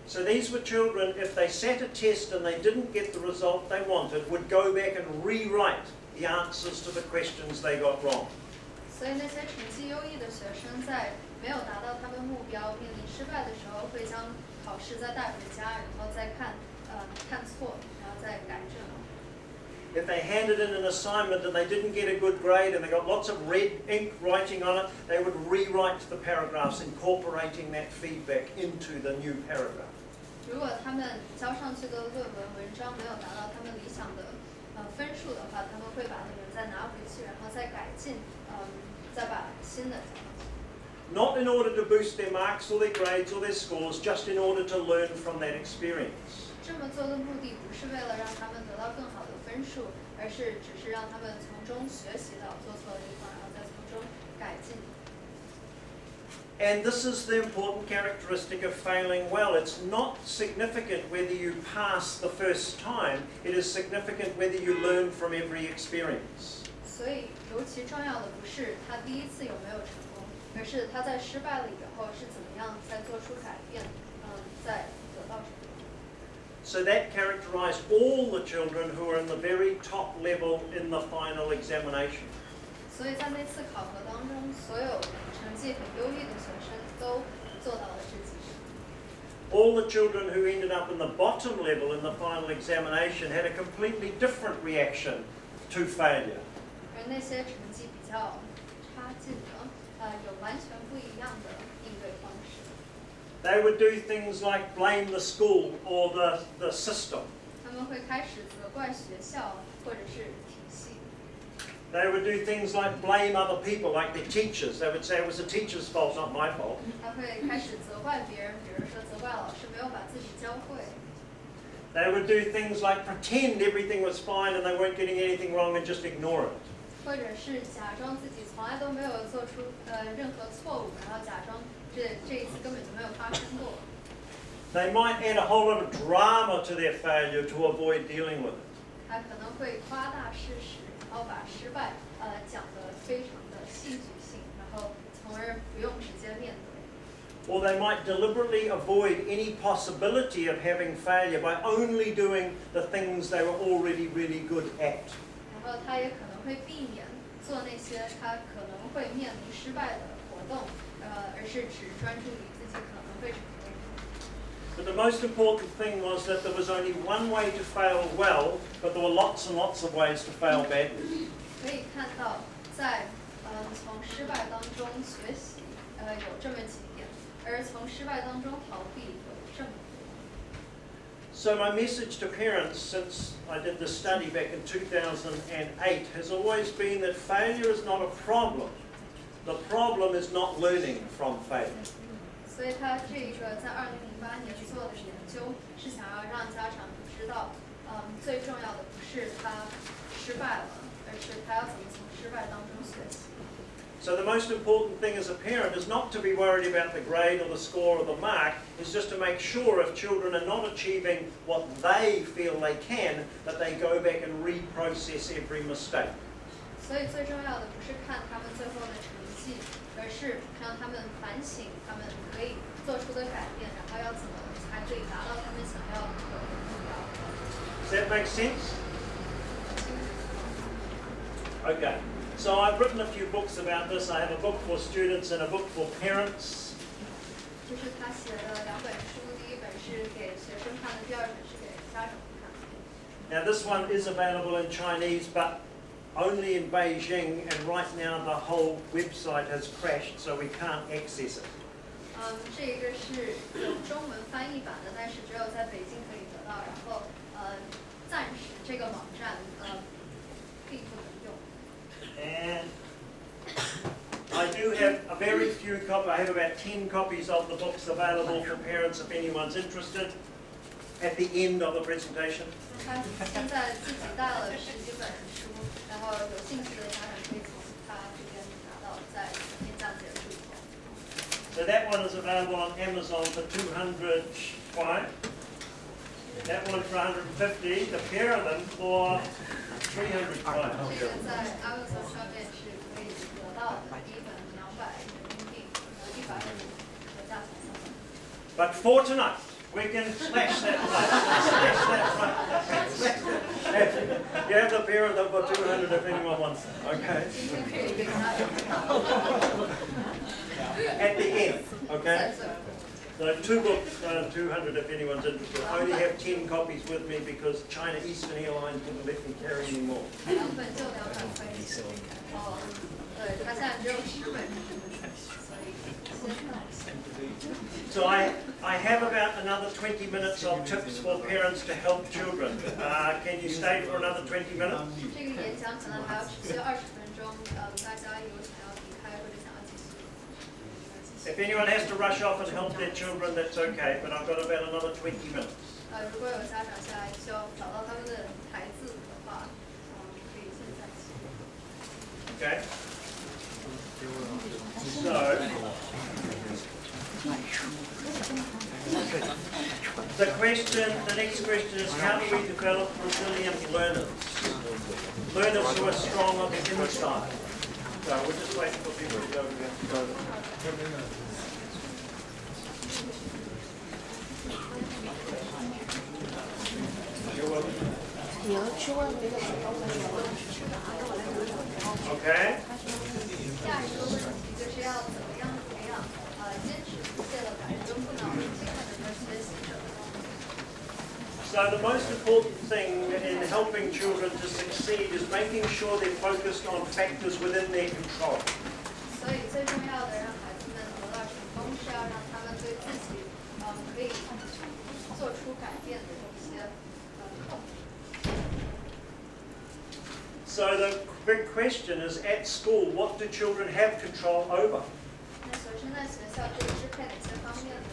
So these were children, if they sat a test and they didn't get the result they wanted, would go back and rewrite the answers to the questions they got wrong. 所以那些成绩优异的学生在没有达到他们目标、面临失败的时候，会将考试再带回家，然后再看错，然后再改正。If they handed in an assignment and they didn't get a good grade and they got lots of red ink writing on it, they would rewrite the paragraphs, incorporating that feedback into the new paragraph. 如果他们交上去的论文章没有达到他们理想的分数的话，他们会把论文再拿回去，然后再改进，再把新的交上去。Not in order to boost their marks or their grades or their scores, just in order to learn from that experience. 这么做的目的不是为了让他们得到更好的分数，而是只是让他们从中学习到做错的地方，然后再从中改进。And this is the important characteristic of failing well. It's not significant whether you pass the first time, it is significant whether you learn from every experience. 所以尤其重要的不是他第一次有没有成功，而是他在失败了以后是怎么样再做出改变，再得到成功。So that characterized all the children who were in the very top level in the final examination. 所以在那次考核当中，所有成绩很优异的学生都做到了这几点。All the children who ended up in the bottom level in the final examination had a completely different reaction to failure. 而那些成绩比较差劲的，有完全不一样的应对方式。They would do things like blame the school or the system. 他们会开始责怪学校或者是体系。They would do things like blame other people, like their teachers. They would say it was the teacher's fault, not my fault. 他会开始责怪别人，比如说责怪老师没有把自己教会。They would do things like pretend everything was fine and they weren't getting anything wrong and just ignore it. 或者是假装自己从来都没有做出任何错误，然后假装这一次根本就没有发生过。They might add a whole lot of drama to their failure to avoid dealing with it. 他可能会夸大事实，然后把失败讲得非常的戏剧性，然后从而不用直接面对。Or they might deliberately avoid any possibility of having failure by only doing the things they were already really good at. 然后他也可能会避免做那些他可能会面临失败的活动，而是只专注于自己可能会成功。But the most important thing was that there was only one way to fail well, but there were lots and lots of ways to fail badly. 可以看到，在从失败当中学习，有这么几点，而从失败当中逃避有这么多。So my message to parents since I did the study back in 2008 has always been that failure is not a problem. The problem is not learning from failure. 所以他这个在2008年做的研究是想要让家长知道，最重要的不是他失败了，而是他要怎么从失败当中学习。So the most important thing as a parent is not to be worried about the grade or the score or the mark, is just to make sure if children are not achieving what they feel they can, that they go back and reprocess every mistake. 所以最重要的不是看他们最后的成绩，而是让他们反省他们可以做出的改变，然后要怎么才可以达到他们想要的目标。Does that make sense? Okay. So I've written a few books about this. I have a book for students and a book for parents. 就是他写了2本书，第一本是给学生看的，第二本是给家长看的。Now this one is available in Chinese, but only in Beijing, and right now the whole website has crashed, so we can't access it. 这个是有中文翻译版的，但是只有在北京可以得到。然后暂时这个网站并不能用。And I do have a very few copies. I have about 10 copies of the books available for parents if anyone's interested at the end of the presentation. 他现在自己带了10几本书，然后有兴趣的家长可以从他这边拿到，在演讲结束以后。So that one is available on Amazon for 200 kwai. That one for 150. The pair of them for 300 kwai. 这个在 Amazon 上面是可以得到的，一本200人民币，100人民币的价钱。But for tonight, we can slash that price. Slash that price. You have the pair of them for 200 if anyone wants them. Okay. 今天可以给大家 At the end. 在 Okay. 这儿。 So 2 books, 200 if anyone's interested. I only have 10 copies with me because China Eastern Airlines wouldn't let me carry any more. 2本就200块钱。哦，对，他现在只有10本，所以先到。 So I have about another 20 minutes of tips for parents to help children. Can you stay for another 20 minutes? 这个演讲可能还要持续20分钟，大家有想要离开或者想要继续。 If anyone has to rush off and help their children, that's okay, but I've got about another 20 minutes. 如果有家长现在需要找到他们的孩子的话，可以现在起。 Okay? So, the next question is how do we develop resilient learners? Learners who are strong on the inside. So we're just waiting for people to go. You're welcome. Okay. 下一个问题就是要怎么样培养坚持不懈的感恩不挠不懈的学习者。 So the most important thing in helping children to succeed is making sure they're focused on factors within their control. 所以最重要的让孩子们得到成功，是要让他们对自己可以做出改变的一些控制。 So the big question is, at school, what do children have control over? 那学生在学校可以支配哪些方面呢？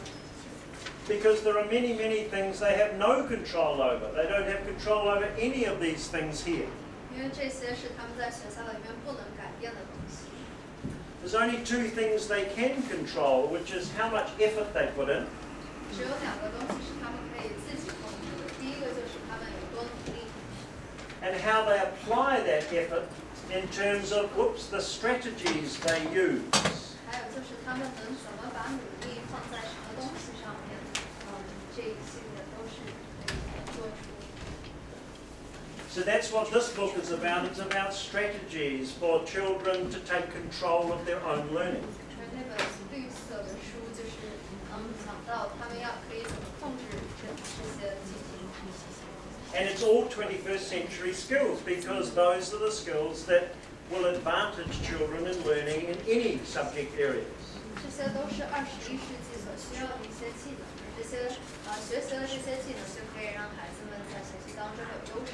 Because there are many, many things they have no control over. They don't have control over any of these things here. 因为这些是他们在学校里面不能改变的东西。 There's only 2 things they can control, which is how much effort they put in 只有2个东西是他们可以自己控制的，第一个就是他们有多努力， and how they apply that effort in terms of, the strategies they use. 还有就是他们能怎么把努力放在什么东西上面，这一系列都是可以做出。 So that's what this book is about. It's about strategies for children to take control of their own learning. 而那本绿色的书就是讲到他们要可以怎么控制这些技术。 And it's all 21st century skills because those are the skills that will advantage children in learning in any subject areas. 这些都是21世纪所需要的一些技能，这些学习了这些技能就可以让孩子们在学习当中有优势。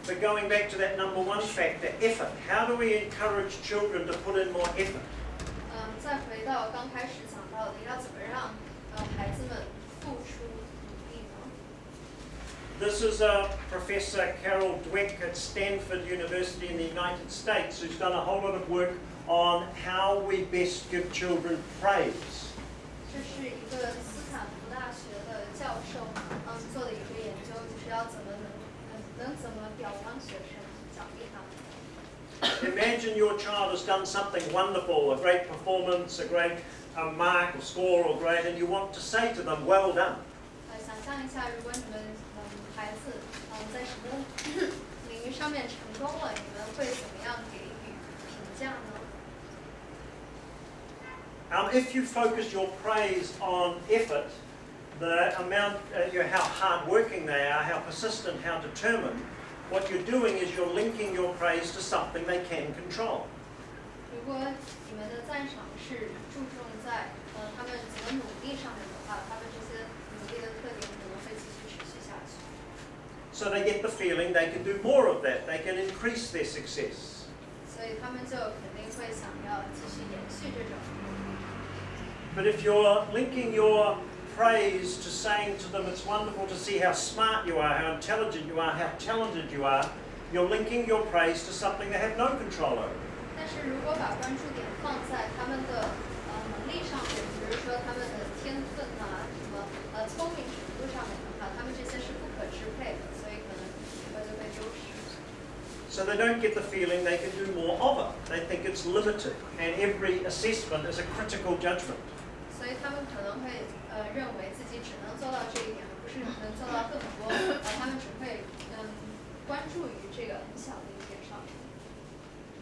But going back to that number 1 factor, effort. How do we encourage children to put in more effort? 再回到刚开始讲到的，要怎么让孩子们付出努力呢？ This is Professor Carol Dweck at Stanford University in the United States who's done a whole lot of work on how we best give children praise. 这是一个斯坦福大学的教授做的一个研究，就是要怎么能怎么表扬学生，奖励他们。 Imagine your child has done something wonderful, a great performance, a great mark or score or grade, and you want to say to them, well done. 想象一下，如果你们孩子在什么领域上面成功了，你们会怎么样给予评价呢？ If you focus your praise on effort, the amount, how hardworking they are, how persistent, how determined, what you're doing is you're linking your praise to something they can control. 如果你们的赞赏是注重在他们怎么努力上面的话，他们这些努力的特点可能会继续持续下去。 So they get the feeling they can do more of that, they can increase their success. 所以他们就肯定会想要继续延续这种。 But if you're linking your praise to saying to them, it's wonderful to see how smart you are, how intelligent you are, how talented you are, you're linking your praise to something they have no control over. 但是如果把关注点放在他们的能力上面，比如说他们的天分啊，什么聪明程度上面的话，他们这些是不可支配的，所以可能就会丢失。So they don't get the feeling they can do more of it. They think it's limited, and every assessment is a critical judgment. 所以他们可能会认为自己只能做到这一点，而不是能做到更多，他们只会关注于这个很小的一点上面。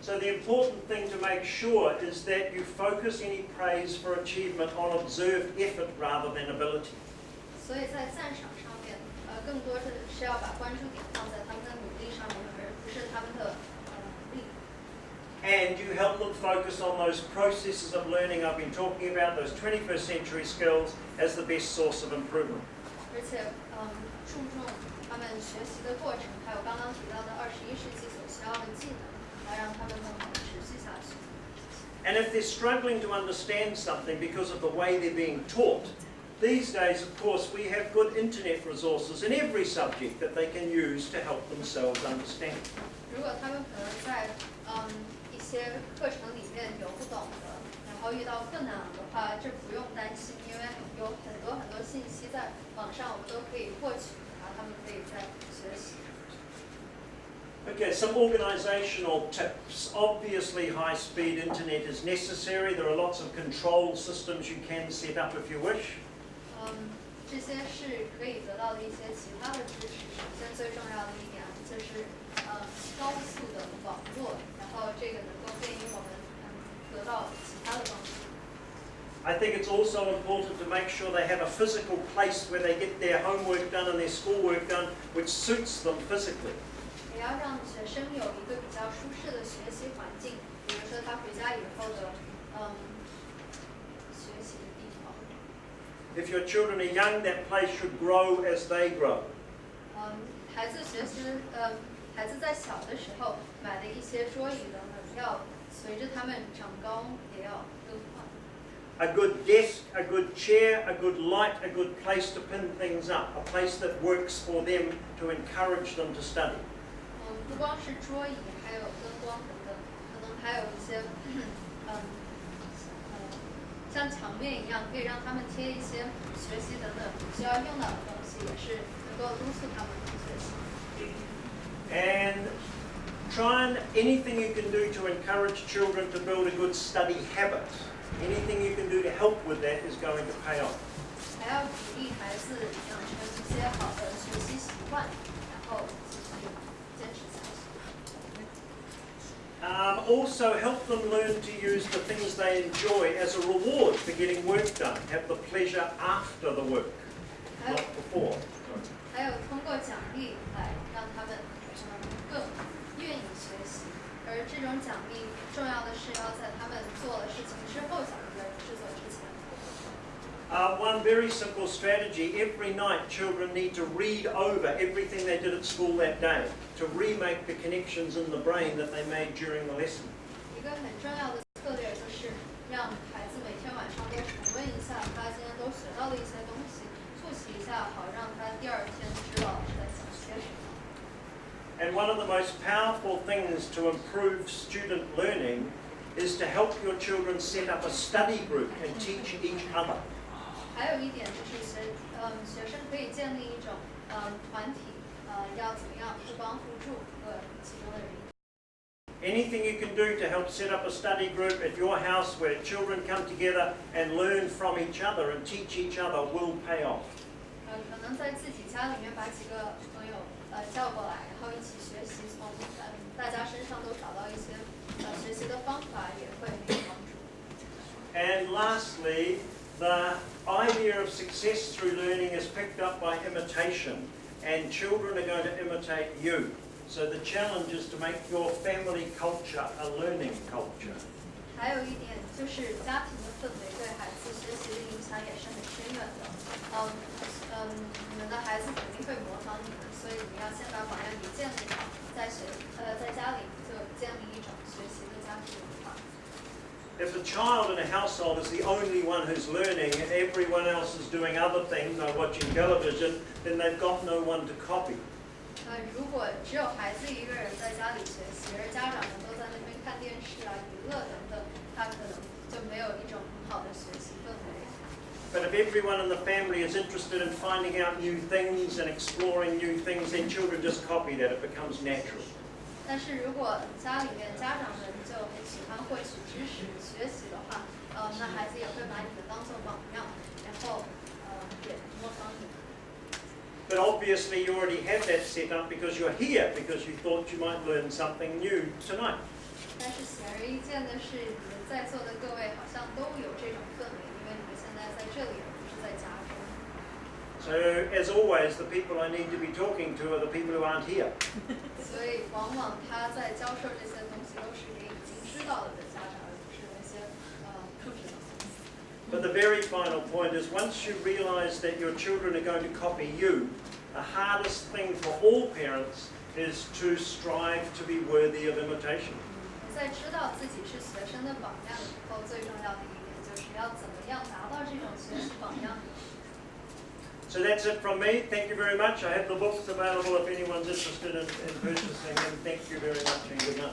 So the important thing to make sure is that you focus any praise for achievement on observed effort rather than ability. 所以在赞赏上面，更多的是要把关注点放在他们的努力上面，而不是他们的能力。And you help them focus on those processes of learning I've been talking about, those 21st century skills, as the best source of improvement. 而且，注重他们学习的过程，还有刚刚提到的21世纪所需要的技能，来让他们更好的持续下去。And if they're struggling to understand something because of the way they're being taught, these days, of course, we have good internet resources in every subject that they can use to help themselves understand. 如果他们可能在一些课程里面有不懂的，然后遇到困难的话，这不用担心，因为有很多信息在网上，我们都可以获取，然后他们可以再学习。Okay, some organisational tips. Obviously, high-speed internet is necessary. There are lots of control systems you can set up if you wish. 这些是可以得到的一些其他的支持。首先，最重要的一点就是高速的网络，然后这个能够便于我们得到其他的帮助。I think it's also important to make sure they have a physical place where they get their homework done and their schoolwork done, which suits them physically. 也要让学生有一个比较舒适的学习环境，比如说他回家以后的学习的地方。If your children are young, that place should grow as they grow. 孩子学习孩子在小的时候买的一些桌椅等等，要随着他们长高也要更换。A good desk, a good chair, a good light, a good place to pin things up, a place that works for them to encourage them to study. 不光是桌椅，还有灯光等等，可能还有一些像墙面一样，可以让他们贴一些学习等等需要用到的东西，也是能够督促他们学习。And anything you can do to encourage children to build a good study habit, anything you can do to help with that is going to pay off. 还要鼓励孩子养成一些好的学习习惯，然后继续坚持下去。Also help them learn to use the things they enjoy as a reward for getting work done. Have the pleasure after the work, not before. 还有通过奖励来让他们更愿意学习，而这种奖励重要的是要在他们做了事情之后奖励，而不是做之前。One very simple strategy, every night children need to read over everything they did at school that day to remake the connections in the brain that they made during the lesson. 一个很重要的策略就是让孩子每天晚上都重温一下他今天都学到的一些东西，复习一下，好让他第二天知道是在想些什么。And one of the most powerful things to improve student learning is to help your children set up a study group and teach each other. 还有一点就是学生可以建立一种团体，要怎么样互帮互助和其中的人。Anything you can do to help set up a study group at your house where children come together and learn from each other and teach each other will pay off. 可能在自己家里面把几个朋友叫过来，然后一起学习，从大家身上都找到一些学习的方法，也会很有帮助。And lastly, the idea of success through learning is picked up by imitation, and children are going to imitate you. So the challenge is to make your family culture a learning culture. 还有一点就是家庭的氛围对孩子学习的影响也是很深远的。你们的孩子肯定会模仿你们，所以你要先把榜样给建立好，在家里就建立一种学习的家庭文化。If a child in a household is the only one who's learning and everyone else is doing other things, like watching television, then they've got no one to copy. 如果只有孩子一个人在家里学习，而家长们都在那边看电视啊、娱乐等等，他可能就没有一种很好的学 But if everyone in the family is interested in finding out new things and exploring new things, then children just copy that. It becomes natural. 但是如果家里面家长们就很喜欢获取知识、学习的话，那孩子也会把你们当做榜样，然后也模仿你。But obviously you already have that set up because you're here, because you thought you might learn something new tonight. 但是显而易见的是，你们在座的各位好像都有这种氛围，因为你们现在在这里，而不是在家中。So as always, the people I need to be talking to are the people who aren't here. 所以往往他在教授这些东西都是给已经知道了的家长，而不是那些不知道。But the very final point is once you realize that your children are going to copy you, the hardest thing for all parents is to strive to be worthy of imitation. 在知道自己是学生的榜样以后，最重要的一点就是要怎么样达到这种学习榜样。So that's it from me. Thank you very much. I have the books available if anyone's interested in purchasing them. Thank you very much and good night.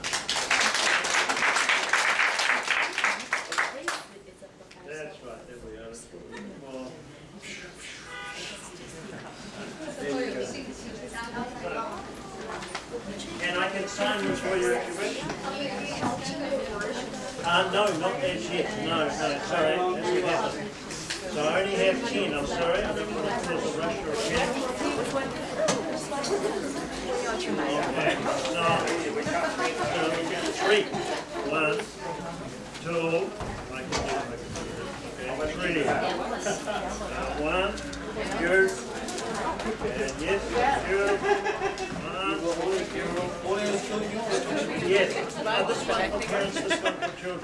That's right, there we are. Well, 最后有兴趣的家长来帮忙。 and I can sign them for you if you wish. No, not as yet. No, sorry. That's what happened. So I only have 10. I'm sorry. I don't want to cause a rush or a panic. Okay. No. 3. 1, 2. I can do it. Okay. 3. 1. You. And yes. You. 1. Yes. This one for parents. This one for children.